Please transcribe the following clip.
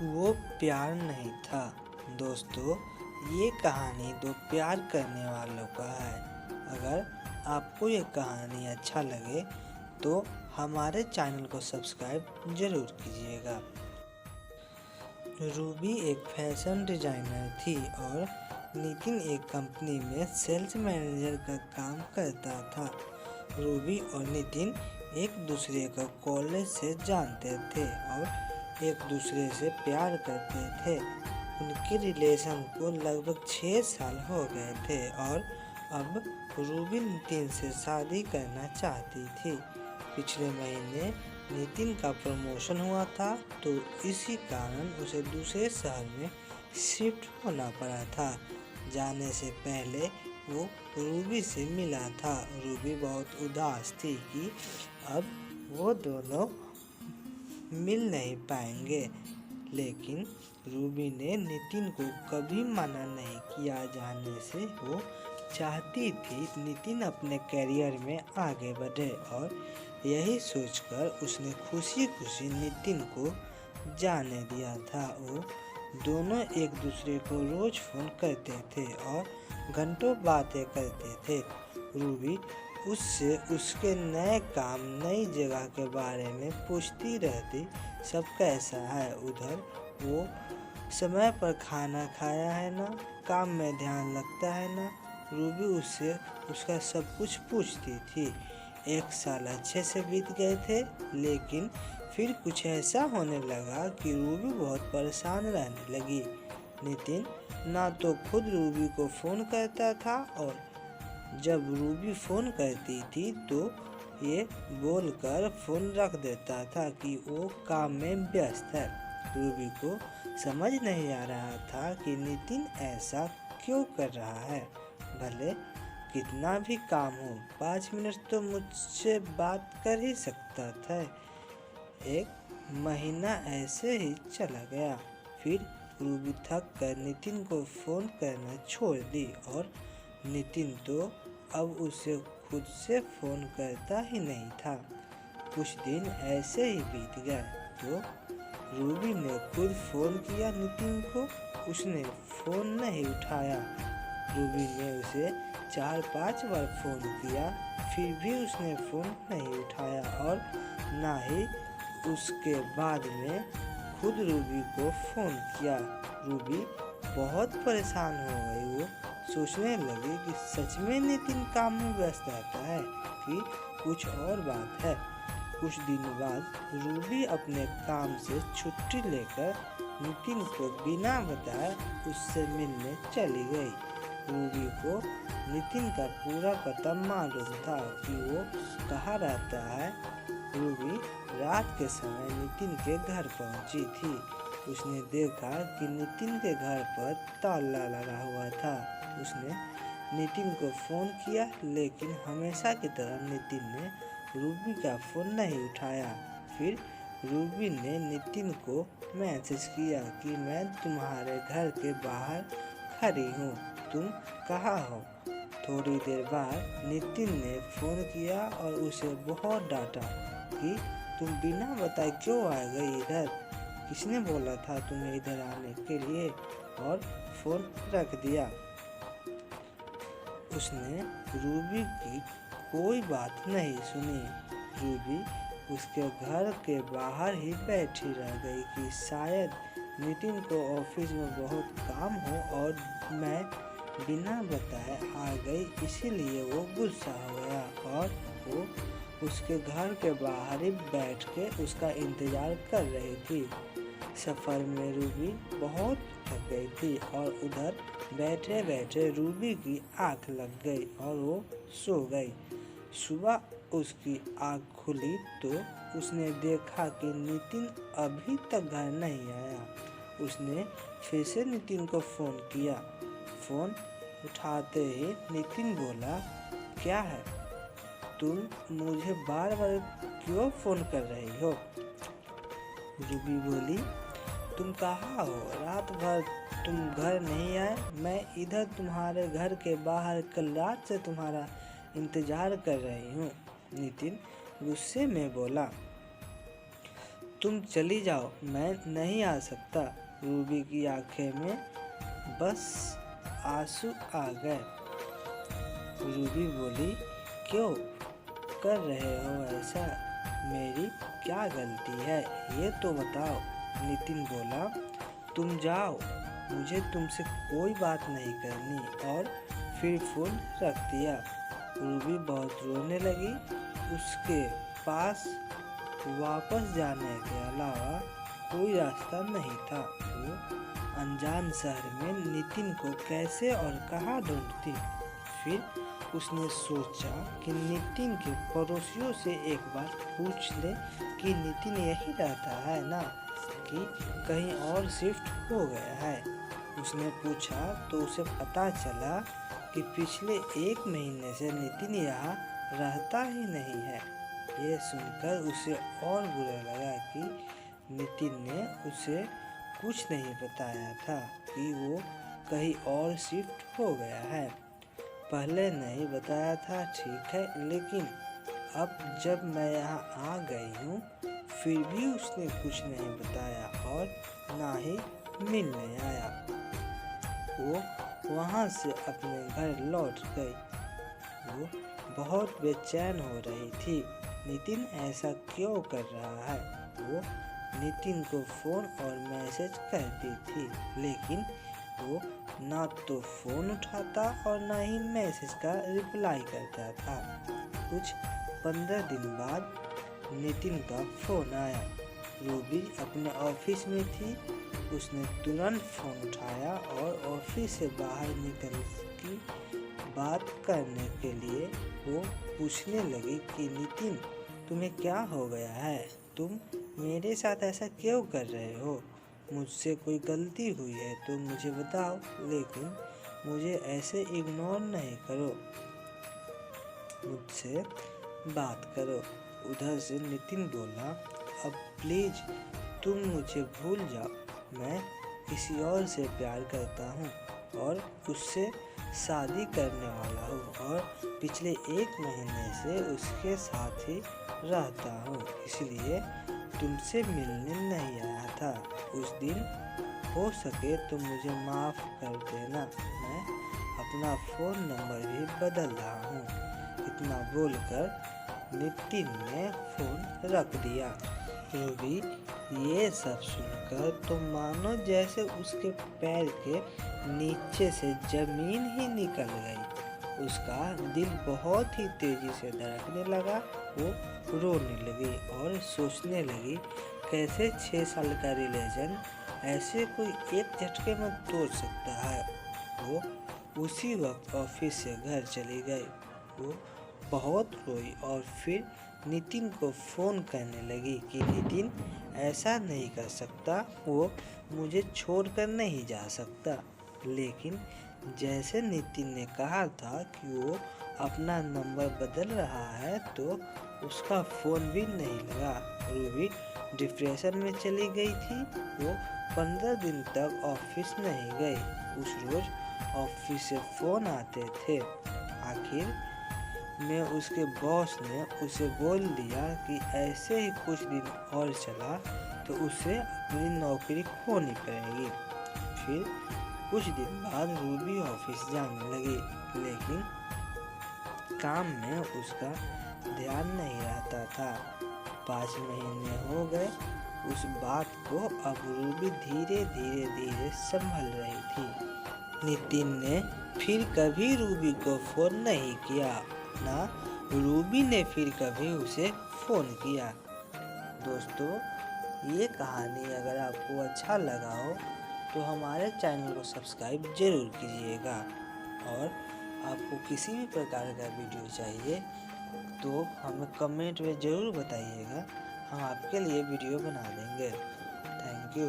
वो प्यार नहीं था। दोस्तों, ये कहानी दो प्यार करने वालों का है। अगर आपको ये कहानी अच्छा लगे तो हमारे चैनल को सब्सक्राइब जरूर कीजिएगा। रूबी एक फैशन डिजाइनर थी और नितिन एक कंपनी में सेल्स मैनेजर का काम करता था। रूबी और नितिन एक दूसरे को कॉलेज से जानते थे और एक दूसरे से प्यार करते थे। उनके रिलेशन को लगभग 6 साल हो गए थे और अब रूबी नितिन से शादी करना चाहती थी। पिछले महीने नितिन का प्रमोशन हुआ था, तो इसी कारण उसे दूसरे शहर में शिफ्ट होना पड़ा था। जाने से पहले वो रूबी से मिला था। रूबी बहुत उदास थी कि अब वो दोनों मिल नहीं पाएंगे, लेकिन रूबी ने नितिन को कभी मना नहीं किया। जाने से वो चाहती थी नितिन अपने करियर में आगे बढ़े और यही सोचकर उसने खुशी खुशी नितिन को जाने दिया था। वो दोनों एक दूसरे को रोज फोन करते थे और घंटों बातें करते थे। रूबी उससे उसके नए काम, नई जगह के बारे में पूछती रहती, सब कैसा है उधर, वो समय पर खाना खाया है ना, काम में ध्यान लगता है ना। रूबी उससे उसका सब कुछ पूछती थी। 1 साल अच्छे से बीत गए थे, लेकिन फिर कुछ ऐसा होने लगा कि रूबी बहुत परेशान रहने लगी। नितिन ना तो खुद रूबी को फ़ोन करता था और जब रूबी फ़ोन करती थी तो ये बोलकर फ़ोन रख देता था कि वो काम में व्यस्त है। रूबी को समझ नहीं आ रहा था कि नितिन ऐसा क्यों कर रहा है। भले कितना भी काम हो, 5 मिनट तो मुझसे बात कर ही सकता था। 1 महीना ऐसे ही चला गया। फिर रूबी थक कर नितिन को फ़ोन करना छोड़ दी और नितिन तो अब उसे खुद से फ़ोन करता ही नहीं था। कुछ दिन ऐसे ही बीत गए तो रूबी ने खुद फ़ोन किया नितिन को। उसने फ़ोन नहीं उठाया। रूबी ने उसे 4-5 बार फ़ोन किया, फिर भी उसने फ़ोन नहीं उठाया और ना ही उसके बाद में खुद रूबी को फ़ोन किया। रूबी बहुत परेशान हो गई। वो सोचने लगी कि सच में नितिन काम में व्यस्त रहता है कि कुछ और बात है। कुछ दिन बाद रूबी अपने काम से छुट्टी लेकर नितिन को बिना बताए उससे मिलने चली गई। रूबी को नितिन का पूरा पता मालूम था कि वो कहाँ रहता है। रूबी रात के समय नितिन के घर पहुंची थी। उसने देखा कि नितिन के घर पर ताला लगा हुआ था। उसने नितिन को फ़ोन किया, लेकिन हमेशा की तरह नितिन ने रूबी का फ़ोन नहीं उठाया। फिर रूबी ने नितिन को मैसेज किया कि मैं तुम्हारे घर के बाहर खड़ी हूँ, तुम कहाँ हो। थोड़ी देर बाद नितिन ने फ़ोन किया और उसे बहुत डांटा कि तुम बिना बताए क्यों आ गई इधर, किसने बोला था तुम्हें इधर आने के लिए, और फ़ोन रख दिया। उसने रूबी की कोई बात नहीं सुनी। रूबी उसके घर के बाहर ही बैठी रह गई कि शायद नितिन को ऑफिस में बहुत काम हो और मैं बिना बताए आ गई, इसीलिए वो गुस्सा हो गया और वो उसके घर के बाहर ही बैठ के उसका इंतज़ार कर रही थी। सफ़र में रूबी बहुत थक गई थी और उधर बैठे बैठे रूबी की आँख लग गई और वो सो गई। सुबह उसकी आँख खुली तो उसने देखा कि नितिन अभी तक घर नहीं आया। उसने फिर से नितिन को फ़ोन किया। फ़ोन उठाते ही नितिन बोला, क्या है, तुम मुझे बार बार क्यों फ़ोन कर रही हो। रूबी बोली, तुम कहाँ हो, रात भर तुम घर नहीं आए। मैं इधर तुम्हारे घर के बाहर कल रात से तुम्हारा इंतज़ार कर रही हूँ। नितिन गुस्से में बोला, तुम चली जाओ, मैं नहीं आ सकता। रूबी की आंखें में बस आंसू आ गए। रूबी बोली, क्यों कर रहे हो ऐसा? मेरी क्या गलती है, ये तो बताओ। नितिन बोला, तुम जाओ, मुझे तुमसे कोई बात नहीं करनी, और फिर फोन रख दिया। रूबी बहुत रोने लगी। उसके पास वापस जाने के अलावा कोई रास्ता नहीं था। वो अनजान शहर में नितिन को कैसे और कहाँ ढूंढती। फिर उसने सोचा कि नितिन के पड़ोसियों से एक बार पूछ ले कि नितिन यही रहता है ना, कि कहीं और शिफ्ट हो गया है। उसने पूछा तो उसे पता चला कि पिछले 1 महीने से नितिन यहाँ रहता ही नहीं है। ये सुनकर उसे और बुरा लगा कि नितिन ने उसे कुछ नहीं बताया था कि वो कहीं और शिफ्ट हो गया है। पहले नहीं बताया था ठीक है, लेकिन अब जब मैं यहाँ आ गई हूँ फिर भी उसने कुछ नहीं बताया और ना ही मिलने आया। वो वहाँ से अपने घर लौट गई। वो बहुत बेचैन हो रही थी। नितिन ऐसा क्यों कर रहा है? वो नितिन को फ़ोन और मैसेज करती थी, लेकिन वो ना तो फ़ोन उठाता और ना ही मैसेज का रिप्लाई करता था। कुछ 15 दिन बाद नितिन का फ़ोन आया। रूबी अपने ऑफिस में थी। उसने तुरंत फ़ोन उठाया और ऑफिस से बाहर निकल की बात करने के लिए वो पूछने लगी कि नितिन, तुम्हें क्या हो गया है? तुम मेरे साथ ऐसा क्यों कर रहे हो? मुझसे कोई गलती हुई है तो मुझे बताओ, लेकिन मुझे ऐसे इग्नोर नहीं करो। मुझसे बात करो। उधर से नितिन बोला, अब प्लीज तुम मुझे भूल जाओ। मैं किसी और से प्यार करता हूँ और उससे शादी करने वाला हूँ, और पिछले 1 महीने से उसके साथ ही रहता हूँ, इसलिए तुमसे मिलने नहीं आया था। उस दिन हो सके तो मुझे माफ़ कर देना। मैं अपना फ़ोन नंबर भी बदल रहा हूँ। इतना बोलकर नितिन ने फ़ोन रख दिया। रूबी ये सब सुनकर तो मानो जैसे उसके पैर के नीचे से ज़मीन ही निकल गई। उसका दिल बहुत ही तेज़ी से धड़कने लगा। वो रोने लगी और सोचने लगी, कैसे 6 साल का रिलेशन ऐसे कोई एक झटके में तोड़ सकता है। वो उसी वक्त ऑफिस से घर चली गई। वो बहुत रोई और फिर नितिन को फ़ोन करने लगी कि नितिन ऐसा नहीं कर सकता, वो मुझे छोड़कर नहीं जा सकता। लेकिन जैसे नितिन ने कहा था कि वो अपना नंबर बदल रहा है, तो उसका फ़ोन भी नहीं लगा। रूबी डिप्रेशन में चली गई थी। वो 15 दिन तक ऑफिस नहीं गई। उस रोज़ ऑफिस से फ़ोन आते थे। आखिर में उसके बॉस ने उसे बोल दिया कि ऐसे ही कुछ दिन और चला तो उसे अपनी नौकरी खोनी पड़ेगी। फिर कुछ दिन बाद रूबी ऑफिस जाने लगी, लेकिन काम में उसका ध्यान नहीं रहता था। 5 महीने हो गए उस बात को। अब रूबी धीरे संभल रही थी। नितिन ने फिर कभी रूबी को फ़ोन नहीं किया, ना रूबी ने फिर कभी उसे फ़ोन किया। दोस्तों, ये कहानी अगर आपको अच्छा लगा हो तो हमारे चैनल को सब्सक्राइब ज़रूर कीजिएगा, और आपको किसी भी प्रकार का वीडियो चाहिए तो हमें कमेंट में ज़रूर बताइएगा। हम आपके लिए वीडियो बना देंगे। Thank you.